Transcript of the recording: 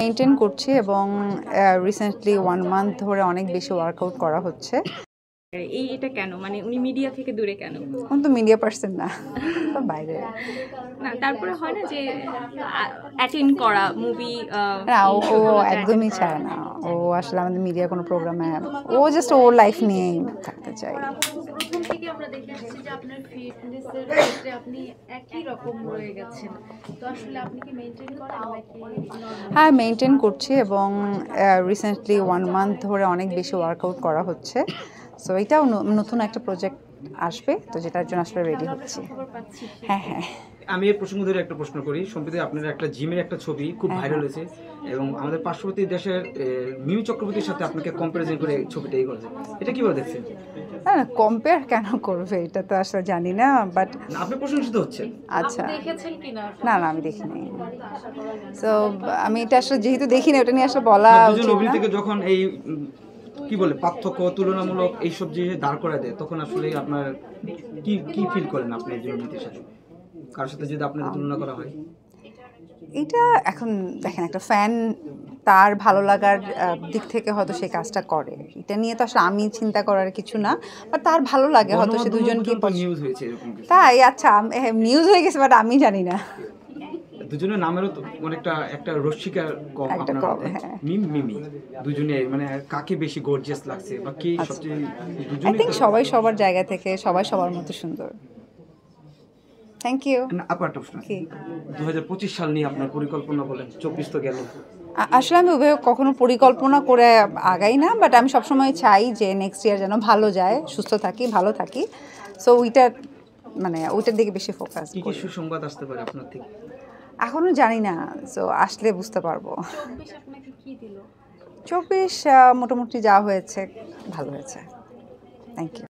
Maintain করছি এবং recently 1 month ধরে অনেক বেশি ওয়ার্কআউট করা হচ্ছে। এটা কেন মানে উনি মিডিয়া থেকে দূরে কেন? উনি তো মিডিয়া পার্সন না, তো বাইরে। না তারপরে হয় না যে অ্যাটেন্ড করা মুভি না, ও একদমই চায় না। ও আসলে আমাদের মিডিয়া কোনো প্রোগ্রামে, ও জাস্ট ওর লাইফ নিয়েই থাকতে চায়। প্রথম থেকে আমরা দেখে আসছি যে আপনার ফিটনেসের ক্ষেত্রে আপনি একই রকম রয়ে গেছেন, তো আসলে আপনি কি মেইনটেইন করেন নাকি? হ্যাঁ, মেইনটেইন করছি এবং রিসেন্টলি 1 মান্থ ধরে অনেক বেশি ওয়ার্কআউট করা হচ্ছে। সো এটাও নতুন একটা প্রজেক্ট আসবে, তো যেটার জন্য আসলে রেডি হচ্ছি। হ্যাঁ হ্যাঁ, আমি এর প্রসঙ্গ ধরে একটা প্রশ্ন করি। সম্প্রতি আপনার একটা জিমের একটা ছবি খুব ভাইরাল হয়েছে এবং আমাদের পার্শ্ববর্তী দেশের মিমি চক্রবর্তীর সাথে আপনাকে কম্পারিজন করে ছবিটা এই করেছে, এটা কিভাবে দেখছেন? না কম্পেয়ার কেন করবে, এটা তো আসলে জানি না, বাট আপনি প্রশংসিত হচ্ছেন। আচ্ছা, দেখেছেন কিনা? না না আমি দেখিনি। সো আমি এটা আসলে যেহেতু দেখিনি, ওটা নিয়ে আসলে বলা দুজন উচিত না। অভিনেতাকে যখন এই কি বলে পার্থক্য তুলনামূলক এইসব যে দাঁড় করা দেয়, তখন আসলে আপনার কি কি ফিল করেন আপনি একজন অভিনেতার সাথে, কারোর সাথে যদি আপনাদের তুলনা করা হয়? এটা এখন দেখেন, একটা ফ্যান তার ভালো লাগার দিক থেকে হয়তো সে কাজটা করে, এটা নিয়ে তো আসলে আমি চিন্তা করার কিছু না, বাট তার ভালো লাগে হয়তো সে দুজনকে। নিউজ হয়েছে এরকম কিছু? তাই? আচ্ছা, নিউজ হয়ে গেছে, বাট আমি জানি না। দুজনের নামেরও তো অনেকটা একটা রসিকার কম একটা আপনার কম, মধ্যে। হ্যাঁ। মিমি দুজনে মানে কাকে বেশি গর্জিয়াস লাগছে বা কে সবচেয়ে আই দুজনেই থিঙ্ক সবাই সবার জায়গা থেকে সবাই সবার মতো সুন্দর। Thank you. আপার একটা প্রশ্ন, 2025 সাল নিয়ে আপনার পরিকল্পনা বলেন, 24 তো গেল। আসলে আমি ওইভাবে কখনো পরিকল্পনা করে আগাই না, বাট আমি সবসময় চাই যে নেক্সট ইয়ার যেন ভালো যায়, সুস্থ থাকি, ভালো থাকি। সো ওইটার দিকে বেশি ফোকাস কি কি সুসংবাদ আসতে পারে আপনার থেকে? এখনো জানি না, সো আসলে বুঝতে পারবো। 24 আপনাকে কি দিল? 24 মোটামুটি যা হয়েছে ভালো হয়েছে। Thank you.